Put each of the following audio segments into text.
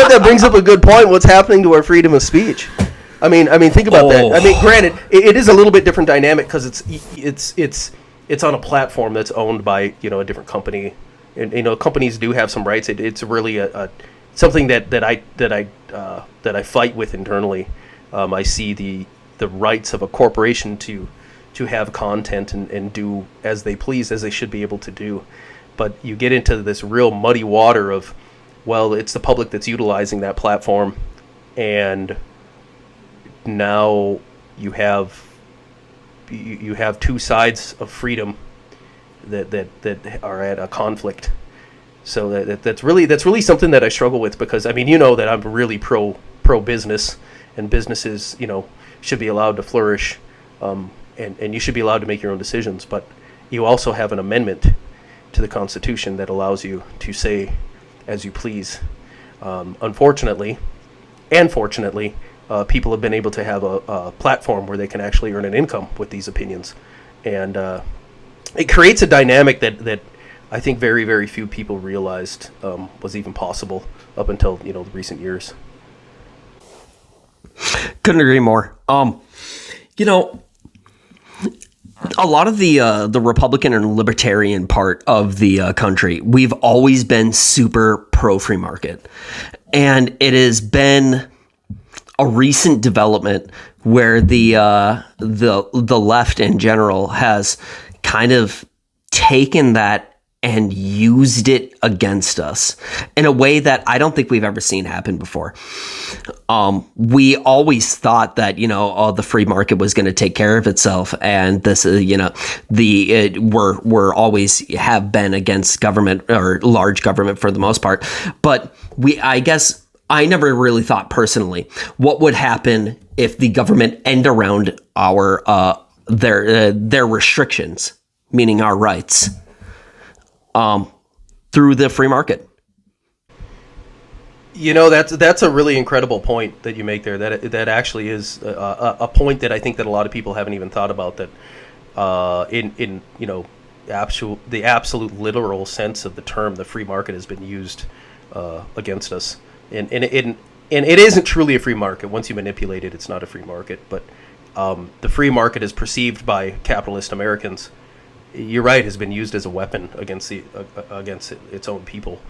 what? That brings up a good point. What's happening to our freedom of speech? I mean, think about that. I mean, granted, it is a little bit different dynamic because it's on a platform that's owned by a different company, and companies do have some rights. It's really a something that I fight with internally. I see the rights of a corporation to have content and do as they please, as they should be able to do. But you get into this real muddy water of, well, it's the public that's utilizing that platform, and now you have two sides of freedom that are at a conflict. So that's really something that I struggle with, because I mean, that I'm really pro business, and businesses should be allowed to flourish, and you should be allowed to make your own decisions. But you also have an amendment to the Constitution that allows you to say as you please. Unfortunately, and fortunately, people have been able to have a platform where they can actually earn an income with these opinions, and it creates a dynamic that I think very, very few people realized was even possible up until the recent years. Couldn't agree more. A lot of the Republican and Libertarian part of the country, we've always been super pro free market, and it has been a recent development where the left in general has kind of taken that and used it against us in a way that I don't think we've ever seen happen before. We always thought that, the free market was going to take care of itself, and this, we're always have been against government, or large government for the most part. But I guess I never really thought personally what would happen if the government end around their restrictions, meaning our rights, through the free market. That's a really incredible point that you make there. That actually is a point that I think that a lot of people haven't even thought about. That in the absolute literal sense of the term, the free market has been used against us, and it isn't truly a free market. Once you manipulate it, it's not a free market. But the free market is perceived by capitalist Americans, you're right, has been used as a weapon against its own people,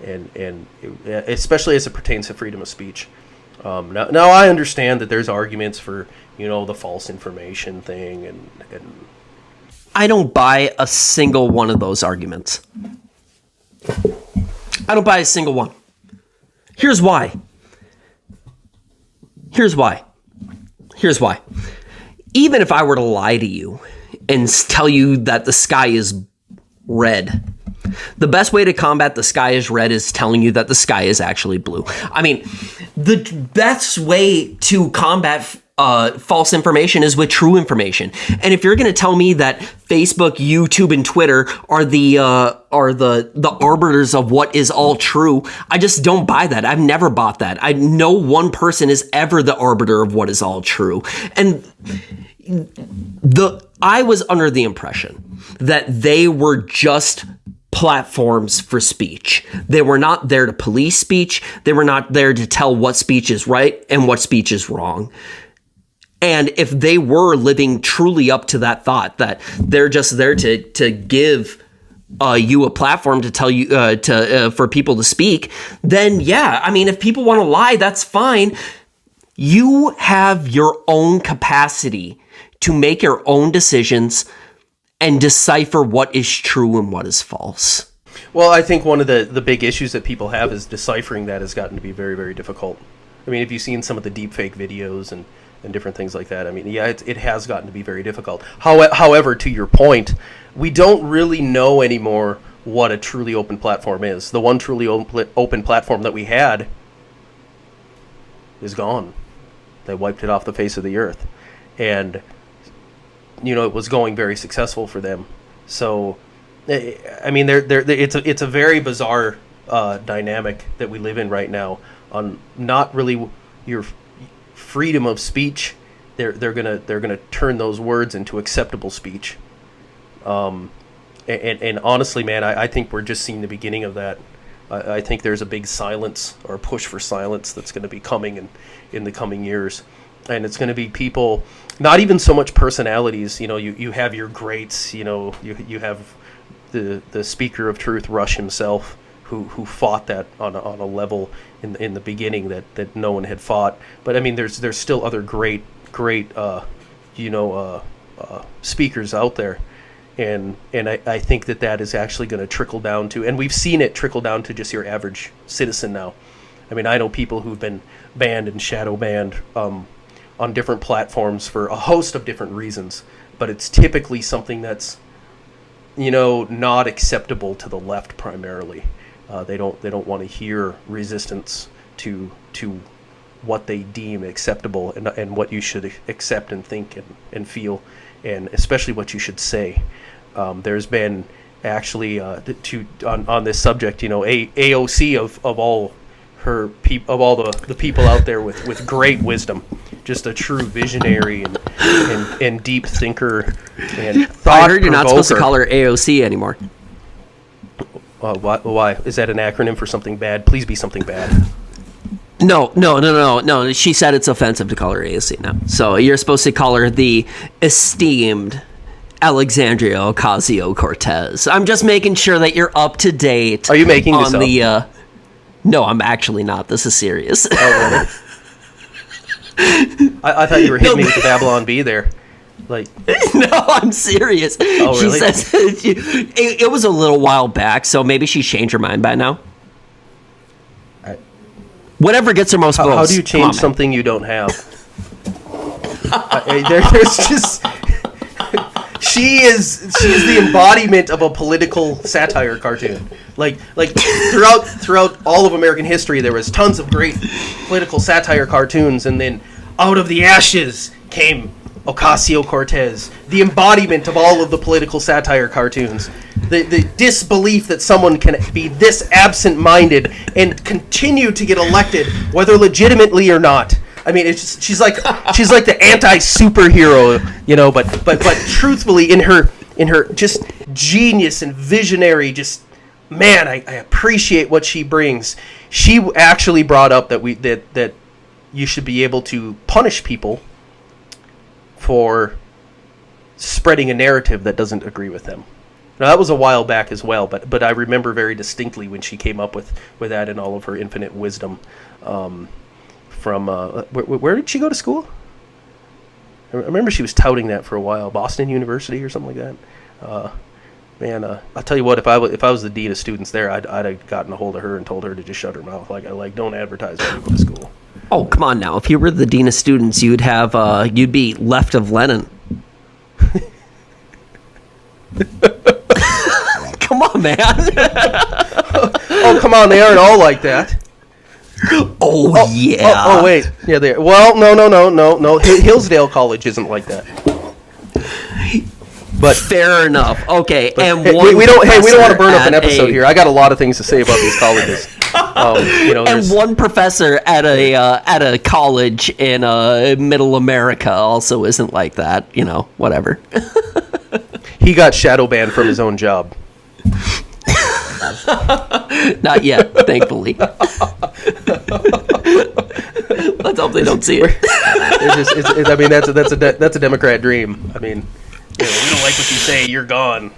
and especially as it pertains to freedom of speech. Now I understand that there's arguments for the false information thing, and I don't buy a single one of those arguments. I don't buy a single one. Here's why. Even if I were to lie to you and tell you that the sky is red, the best way to combat the sky is red is telling you that the sky is actually blue. I mean, the best way to combat false information is with true information. And if you're going to tell me that Facebook, YouTube, and Twitter are the arbiters of what is all true, I just don't buy that. I've never bought that. No one person is ever the arbiter of what is all true. And I was under the impression that they were just platforms for speech. They were not there to police speech. They were not there to tell what speech is right and what speech is wrong. And if they were living truly up to that thought, that they're just there to give you a platform to tell you for people to speak, then yeah, I mean, if people want to lie, that's fine. You have your own capacity to make your own decisions and decipher what is true and what is false. Well, I think one of the big issues that people have is deciphering that has gotten to be very, very difficult. I mean, if you've seen some of the deepfake videos and different things like that, I mean, yeah, it has gotten to be very difficult. However, to your point, we don't really know anymore what a truly open platform is. The one truly open platform that we had is gone. They wiped it off the face of the earth. And it was going very successful for them. So, I mean, it's a very bizarre dynamic that we live in right now. On not really your freedom of speech, they're gonna turn those words into acceptable speech. And honestly, man, I think we're just seeing the beginning of that. I think there's a big silence or a push for silence that's going to be coming in the coming years. And it's going to be people, not even so much personalities. You have your greats. You have the speaker of truth, Rush himself, who fought that on a level in the beginning that no one had fought. But I mean, there's still other great speakers out there, and I think that is actually going to trickle down to, and we've seen it trickle down to just your average citizen now. I mean, I know people who've been banned and shadow banned on different platforms for a host of different reasons, but it's typically something that's not acceptable to the left primarily. They don't want to hear resistance to what they deem acceptable and what you should accept and think and feel, and especially what you should say. There's been actually on this subject, AOC of all her of all the people out there with great wisdom, just a true visionary and deep thinker and thought. I heard you're not supposed to call her AOC anymore. Why? Is that an acronym for something bad? Please be something bad. No. She said it's offensive to call her AOC now. So you're supposed to call her the esteemed Alexandria Ocasio-Cortez. I'm just making sure that you're up to date. Are you making this up? No, I'm actually not. This is serious. Oh, really? I thought you were hitting me with the Babylon Bee there. Like, no, I'm serious. Oh, really? She says it was a little while back, so maybe she's changed her mind by now. Whatever gets her most votes. How do you change something you don't have? There's just she's the embodiment of a political satire cartoon. Like throughout all of American history, there was tons of great political satire cartoons, and then out of the ashes came Ocasio-Cortez, the embodiment of all of the political satire cartoons. The disbelief that someone can be this absent-minded and continue to get elected, whether legitimately or not. I mean, it's just, she's like the anti-superhero, but truthfully, in her just genius and visionary, just man, I appreciate what she brings. She actually brought up that you should be able to punish people for spreading a narrative that doesn't agree with them. Now, that was a while back as well, but I remember very distinctly when she came up with that in all of her infinite wisdom. From where did she go to school? I remember she was touting that for a while, Boston University or something like that. I'll tell you what, if I was the dean of students there, I'd have gotten a hold of her and told her to just shut her mouth. Like don't advertise when you go to school. Oh, come on now. If you were the dean of students, you'd be left of Lenin. Come on, man. Oh, come on. They aren't all like that. Oh yeah. Oh, wait. Yeah, they are. Well, no. Hillsdale College isn't like that. But fair enough. Okay, and we don't want to burn up an episode here. I got a lot of things to say about these colleges. And one professor at a college in middle America also isn't like that. Whatever. He got shadow banned from his own job. Not yet, thankfully. Let's hope they don't see it. That's a Democrat dream. I mean, we don't like what you say, you're gone.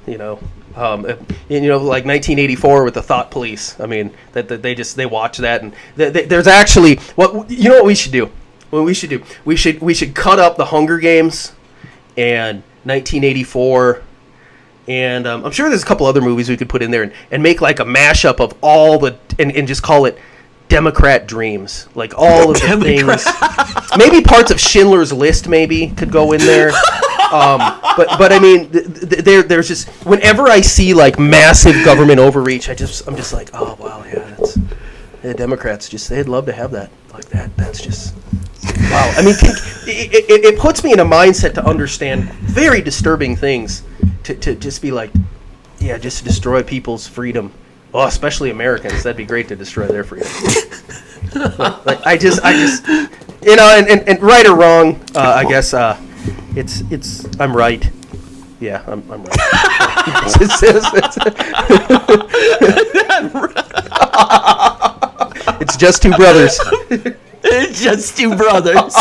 Like 1984 with the thought police. I mean, that they watch that, and there's actually what we should do. We should cut up the Hunger Games and 1984. And I'm sure there's a couple other movies we could put in there and make like a mashup of all the and just call it Democrat dreams, like all of the things. Maybe parts of Schindler's List maybe could go in there. But I mean, there's just whenever I see like massive government overreach, I'm just like, oh wow, yeah, the Democrats they'd love to have that like that. That's just wow. I mean, it puts me in a mindset to understand very disturbing things. To just be like, yeah, just destroy people's freedom. Well, especially Americans. That'd be great to destroy their freedom. I just, and right or wrong, I guess I'm right. Yeah, I'm right. It's just two brothers. It's just two brothers.